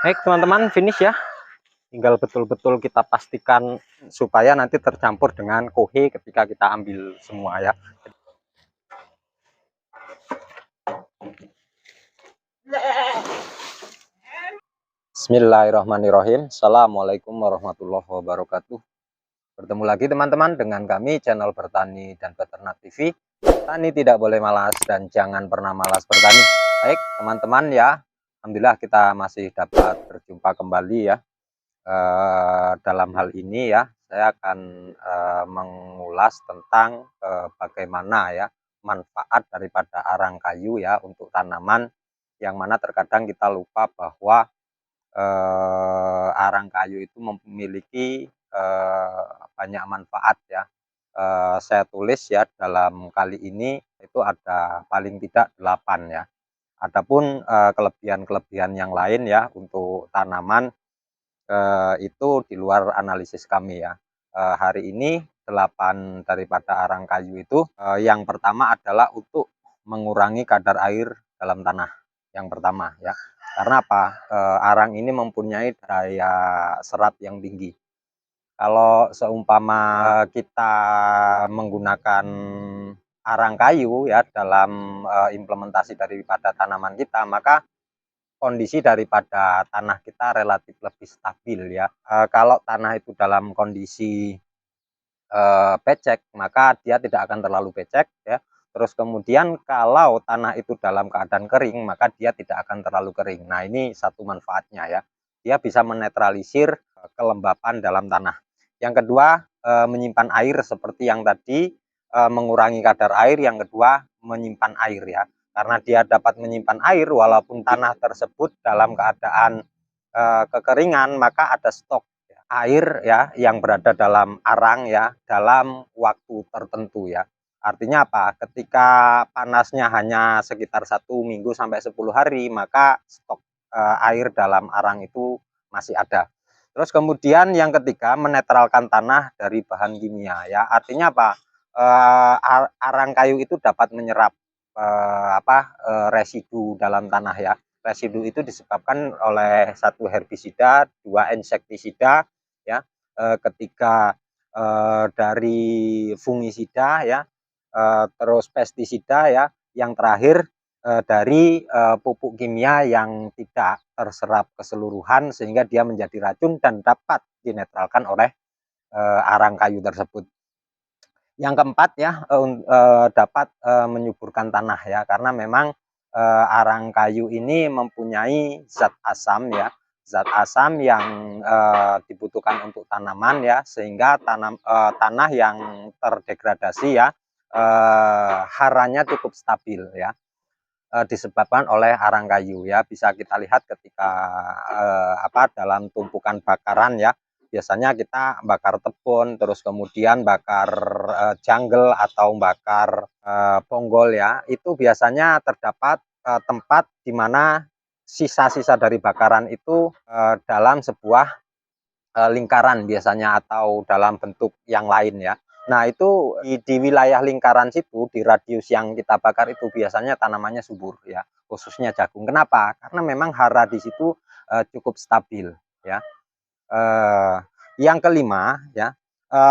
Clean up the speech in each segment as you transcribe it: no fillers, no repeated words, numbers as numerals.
Baik teman-teman, finish ya. Tinggal betul-betul kita pastikan supaya nanti tercampur dengan kohe ketika kita ambil semua ya. Bismillahirrahmanirrahim. Assalamualaikum warahmatullahi wabarakatuh. Bertemu lagi teman-teman dengan kami channel Bertani dan Beternak TV. Tani tidak boleh malas dan jangan pernah malas bertani. Baik teman-teman ya, alhamdulillah kita masih dapat berjumpa kembali ya. Dalam hal ini ya, saya akan mengulas tentang bagaimana ya manfaat daripada arang kayu ya untuk tanaman, yang mana terkadang kita lupa bahwa arang kayu itu memiliki banyak manfaat ya. Saya tulis ya dalam kali ini itu ada paling tidak 8 ya. Adapun kelebihan-kelebihan yang lain ya untuk tanaman itu di luar analisis kami ya. Hari ini 8 daripada arang kayu itu, yang pertama adalah untuk mengurangi kadar air dalam tanah, yang pertama ya. Karena apa? Arang ini mempunyai daya serap yang tinggi. Kalau seumpama kita menggunakan arang kayu ya dalam implementasi daripada tanaman kita, maka kondisi daripada tanah kita relatif lebih stabil ya. Kalau tanah itu dalam kondisi becek, maka dia tidak akan terlalu becek ya. Terus kemudian kalau tanah itu dalam keadaan kering, maka dia tidak akan terlalu kering. Nah, ini satu manfaatnya ya. Dia bisa menetralisir kelembapan dalam tanah. Yang kedua, menyimpan air seperti yang tadi, mengurangi kadar air. Yang kedua, menyimpan air ya. Karena dia dapat menyimpan air walaupun tanah tersebut dalam keadaan kekeringan, maka ada stok air ya yang berada dalam arang ya dalam waktu tertentu ya. Artinya apa? Ketika panasnya hanya sekitar 1 minggu sampai 10 hari, maka stok air dalam arang itu masih ada. Terus kemudian yang ketiga, menetralkan tanah dari bahan kimia ya. Artinya apa? Arang kayu itu dapat menyerap residu dalam tanah ya. Residu itu disebabkan oleh satu herbisida, 2 insektisida ya, ketiga dari fungisida ya, terus pestisida ya, yang terakhir dari pupuk kimia yang tidak terserap keseluruhan sehingga dia menjadi racun dan dapat dinetralkan oleh arang kayu tersebut. Yang keempat ya, dapat menyuburkan tanah ya, karena memang arang kayu ini mempunyai zat asam ya, zat asam yang dibutuhkan untuk tanaman ya, sehingga tanah yang terdegradasi ya, haranya cukup stabil ya, disebabkan oleh arang kayu ya. Bisa kita lihat ketika dalam tumpukan bakaran ya, biasanya kita bakar tebon, terus kemudian bakar jungle atau bakar bonggol ya, itu biasanya terdapat tempat di mana sisa-sisa dari bakaran itu dalam sebuah lingkaran biasanya atau dalam bentuk yang lain ya. Nah, itu di wilayah lingkaran situ, di radius yang kita bakar itu biasanya tanamannya subur ya, khususnya jagung. Kenapa? Karena memang hara di situ cukup stabil ya. Yang kelima ya,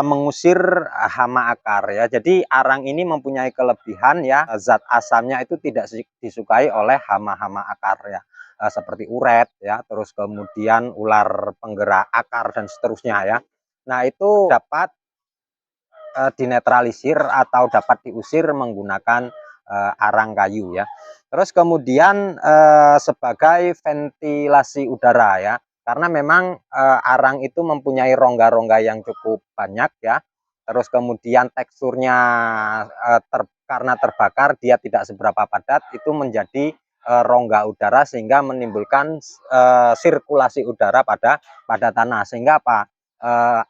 mengusir hama akar ya. Jadi arang ini mempunyai kelebihan ya, zat asamnya itu tidak disukai oleh hama-hama akar ya, seperti uret ya, terus kemudian ular penggerak akar dan seterusnya ya. Nah, itu dapat dinetralisir atau dapat diusir menggunakan arang kayu ya. Terus kemudian sebagai ventilasi udara ya, karena memang arang itu mempunyai rongga-rongga yang cukup banyak ya. Terus kemudian teksturnya karena terbakar dia tidak seberapa padat, itu menjadi rongga udara sehingga menimbulkan sirkulasi udara pada tanah, sehingga apa?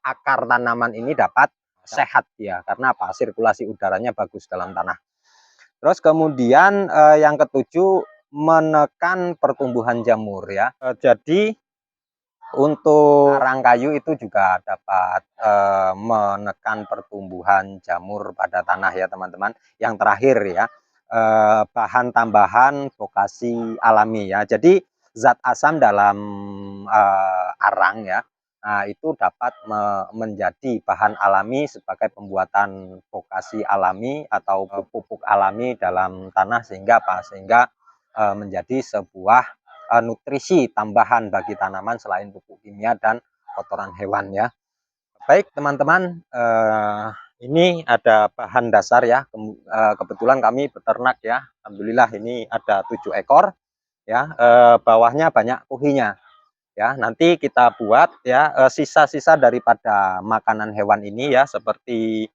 Akar tanaman ini dapat sehat ya, karena apa? Sirkulasi udaranya bagus dalam tanah. Terus kemudian yang ketujuh, menekan pertumbuhan jamur ya. Jadi untuk arang kayu itu juga dapat menekan pertumbuhan jamur pada tanah ya teman-teman. Yang terakhir ya, bahan tambahan vokasi alami ya. Jadi zat asam dalam arang ya. Nah, itu dapat menjadi bahan alami sebagai pembuatan vokasi alami atau pupuk alami dalam tanah, sehingga apa? Sehingga menjadi sebuah nutrisi tambahan bagi tanaman selain pupuk kimia dan kotoran hewan ya. Baik teman-teman, ini ada bahan dasar ya. Kebetulan kami beternak ya. Alhamdulillah ini ada 7 ekor ya. Bawahnya banyak kuhinya. Ya, nanti kita buat ya sisa-sisa daripada makanan hewan ini ya, seperti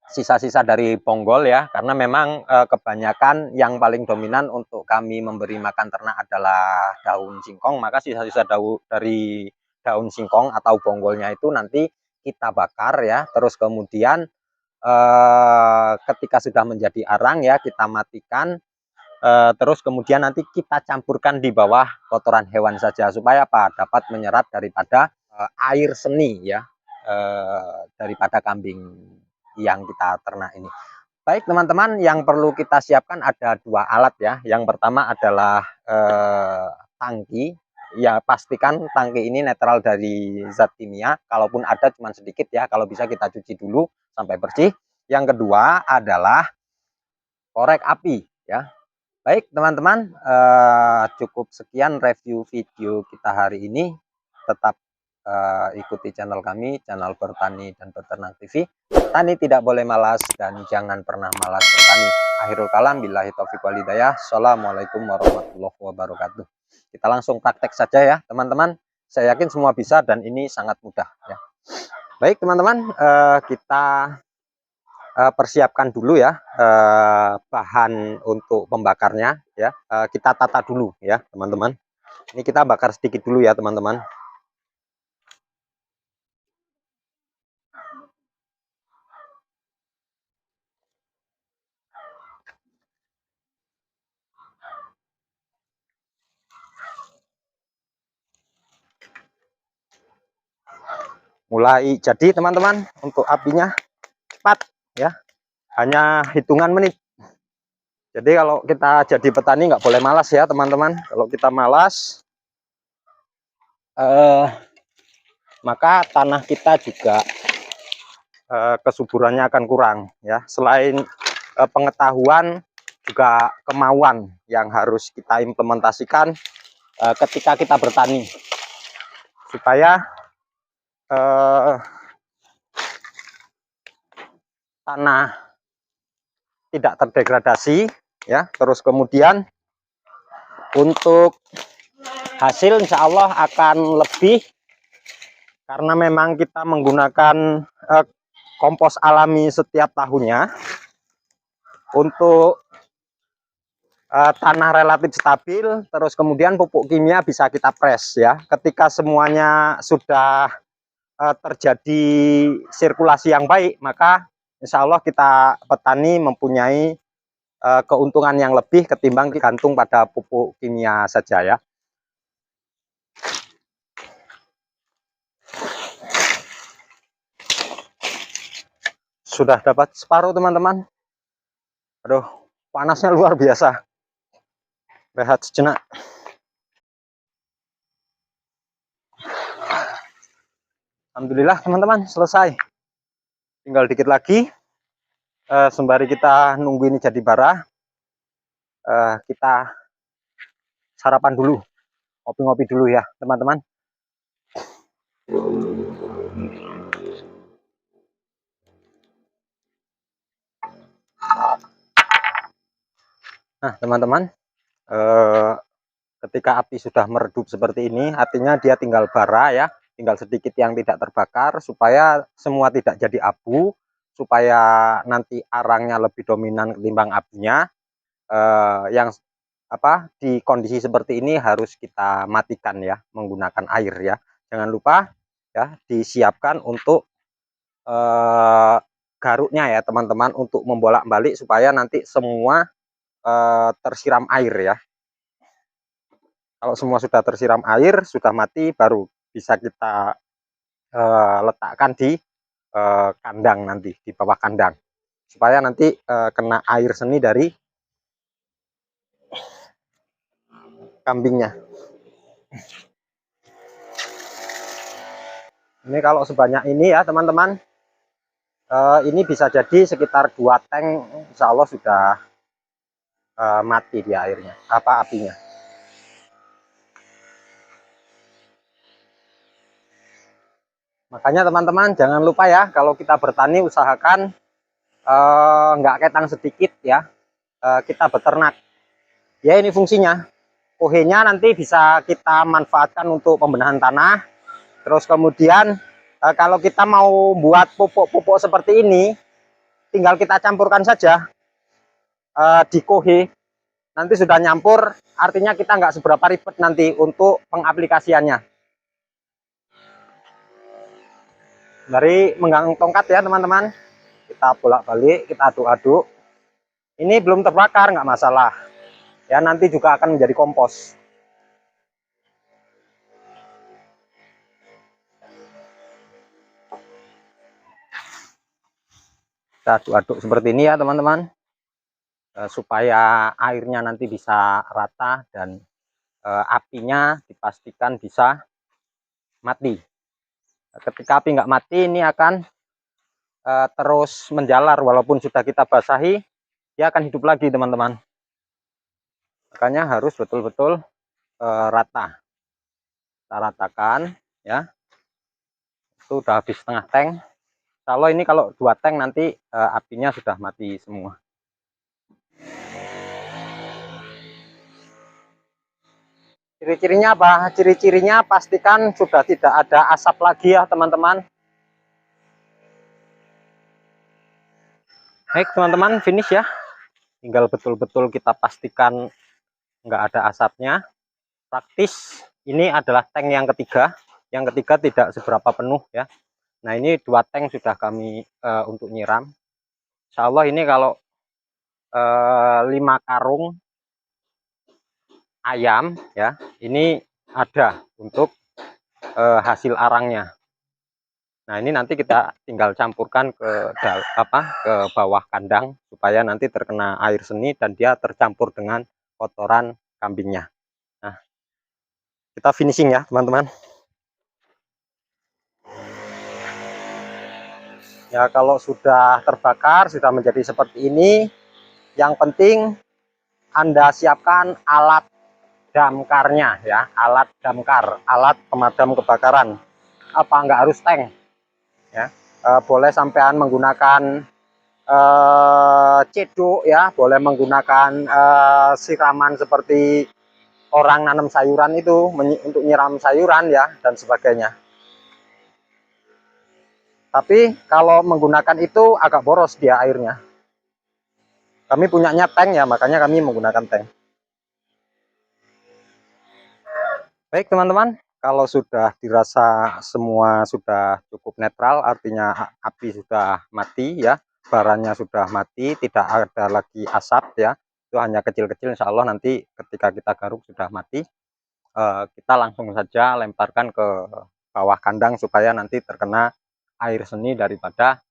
sisa-sisa dari ponggol ya, karena memang kebanyakan yang paling dominan untuk kami memberi makan ternak adalah daun singkong, maka sisa-sisa dari daun singkong atau bonggolnya itu nanti kita bakar ya, terus kemudian ketika sudah menjadi arang ya kita matikan. Terus kemudian nanti kita campurkan di bawah kotoran hewan saja, supaya apa? Dapat menyerap daripada air seni ya, daripada kambing yang kita ternak ini. Baik teman-teman, yang perlu kita siapkan ada 2 alat ya. Yang pertama adalah tangki. Ya, pastikan tangki ini netral dari zat kimia, kalaupun ada cuma sedikit ya, kalau bisa kita cuci dulu sampai bersih. Yang kedua adalah korek api ya. Baik teman-teman, cukup sekian review video kita hari ini. Tetap ikuti channel kami, channel Bertani dan Beternak TV. Tani tidak boleh malas dan jangan pernah malas bertani. Akhirul kalam, billahi taufiq wal hidayah. Assalamualaikum warahmatullahi wabarakatuh. Kita langsung praktek saja ya teman-teman. Saya yakin semua bisa dan ini sangat mudah ya. Baik teman-teman, kita persiapkan dulu ya bahan untuk pembakarnya ya. Kita tata dulu ya teman-teman. Ini kita bakar sedikit dulu ya teman-teman. Mulai jadi teman-teman, untuk apinya cepat ya, hanya hitungan menit. Jadi kalau kita jadi petani nggak boleh malas ya teman-teman. Kalau kita malas maka tanah kita juga kesuburannya akan kurang ya. Selain pengetahuan, juga kemauan yang harus kita implementasikan ketika kita bertani, supaya tanah tidak terdegradasi ya. Terus kemudian untuk hasil insya Allah akan lebih, karena memang kita menggunakan kompos alami setiap tahunnya. Untuk tanah relatif stabil, terus kemudian pupuk kimia bisa kita press ya. Ketika semuanya sudah terjadi sirkulasi yang baik, maka insya Allah kita petani mempunyai keuntungan yang lebih ketimbang digantung pada pupuk kimia saja ya. Sudah dapat separuh teman-teman. Aduh, panasnya luar biasa. Rehat sejenak. Alhamdulillah teman-teman, selesai. Tinggal dikit lagi. Sembari kita nunggu ini jadi bara, kita sarapan dulu, ngopi-ngopi dulu ya teman-teman. Nah teman-teman, ketika api sudah meredup seperti ini, artinya dia tinggal bara ya, tinggal sedikit yang tidak terbakar, supaya semua tidak jadi abu, supaya nanti arangnya lebih dominan ketimbang apinya. Yang di kondisi seperti ini harus kita matikan ya, menggunakan air ya. Jangan lupa ya, disiapkan untuk garuknya ya teman-teman, untuk membolak-balik supaya nanti semua tersiram air ya. Kalau semua sudah tersiram air, sudah mati, baru bisa kita letakkan di kandang nanti, di bawah kandang, supaya nanti kena air seni dari kambingnya. Ini kalau sebanyak ini ya teman-teman, ini bisa jadi sekitar 2 tank, insya Allah sudah mati di airnya, apinya. Makanya teman-teman jangan lupa ya, kalau kita bertani usahakan nggak ketang sedikit ya, kita beternak. Ya ini fungsinya. Kohenya nanti bisa kita manfaatkan untuk pembenahan tanah. Terus kemudian kalau kita mau buat pupuk-pupuk seperti ini, tinggal kita campurkan saja di kohe. Nanti sudah nyampur, artinya kita nggak seberapa ribet nanti untuk pengaplikasiannya. Dari menggang tongkat ya teman-teman, kita bolak-balik, kita aduk-aduk. Ini belum terbakar, nggak masalah. Ya nanti juga akan menjadi kompos. Kita aduk-aduk seperti ini ya teman-teman, supaya airnya nanti bisa rata dan apinya dipastikan bisa mati. Ketika api nggak mati, ini akan terus menjalar walaupun sudah kita basahi, dia akan hidup lagi teman-teman. Makanya harus betul-betul rata. Kita ratakan ya. Itu udah habis setengah tank. Kalau ini kalau 2 tank nanti apinya sudah mati semua. Ciri-cirinya apa? Ciri-cirinya pastikan sudah tidak ada asap lagi ya teman-teman. Baik teman-teman, finish ya. Tinggal betul-betul kita pastikan nggak ada asapnya. Praktis ini adalah tank yang ketiga. Yang ketiga tidak seberapa penuh ya. Nah ini 2 tank sudah kami untuk nyiram. Insya Allah ini kalau 5 karung ayam ya, ini ada untuk hasil arangnya. Nah ini nanti kita tinggal campurkan ke bawah kandang supaya nanti terkena air seni dan dia tercampur dengan kotoran kambingnya. Nah kita finishing ya teman-teman. Ya kalau sudah terbakar, sudah menjadi seperti ini, yang penting Anda siapkan alat damkarnya ya, alat damkar, alat pemadam kebakaran. Apa nggak harus tank ya, boleh sampean menggunakan cedok ya, boleh menggunakan siraman seperti orang nanam sayuran itu untuk nyiram sayuran ya dan sebagainya. Tapi kalau menggunakan itu agak boros dia airnya. Kami punyanya tank ya, makanya kami menggunakan tank. Baik teman-teman, kalau sudah dirasa semua sudah cukup netral, artinya api sudah mati ya, barannya sudah mati, tidak ada lagi asap ya, itu hanya kecil-kecil, insya Allah nanti ketika kita garuk sudah mati, kita langsung saja lemparkan ke bawah kandang supaya nanti terkena air seni daripada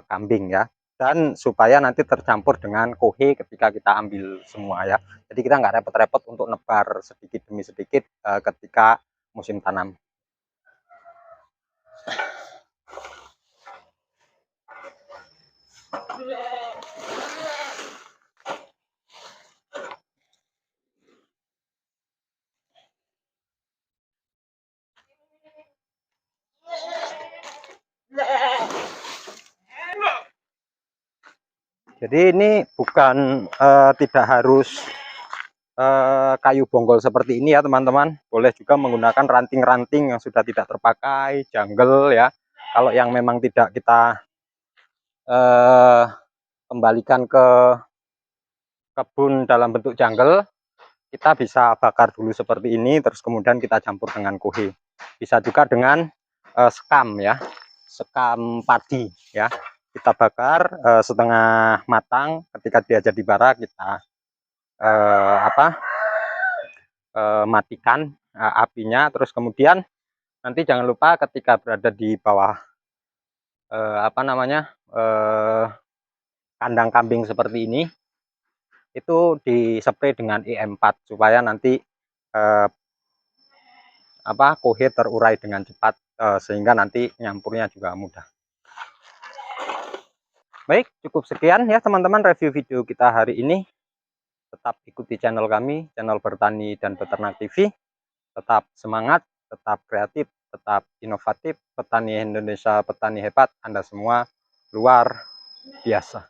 kambing ya, dan supaya nanti tercampur dengan kohe ketika kita ambil semua ya. Jadi kita nggak repot-repot untuk nebar sedikit demi sedikit ketika musim tanam. Jadi ini bukan tidak harus kayu bonggol seperti ini ya teman-teman, boleh juga menggunakan ranting-ranting yang sudah tidak terpakai, jungle ya. Kalau yang memang tidak kita kembalikan ke kebun dalam bentuk jungle, kita bisa bakar dulu seperti ini, terus kemudian kita campur dengan kohe. Bisa juga dengan sekam ya, sekam padi ya, kita bakar setengah matang. Ketika dia jadi bara, kita matikan apinya, terus kemudian nanti jangan lupa ketika berada di bawah kandang kambing seperti ini, itu dispray dengan IM4 supaya nanti kohe terurai dengan cepat, sehingga nanti nyampurnya juga mudah. Baik, cukup sekian ya teman-teman review video kita hari ini. Tetap ikuti channel kami, channel Bertani dan Beternak TV. Tetap semangat, tetap kreatif, tetap inovatif. Petani Indonesia, petani hebat, Anda semua luar biasa.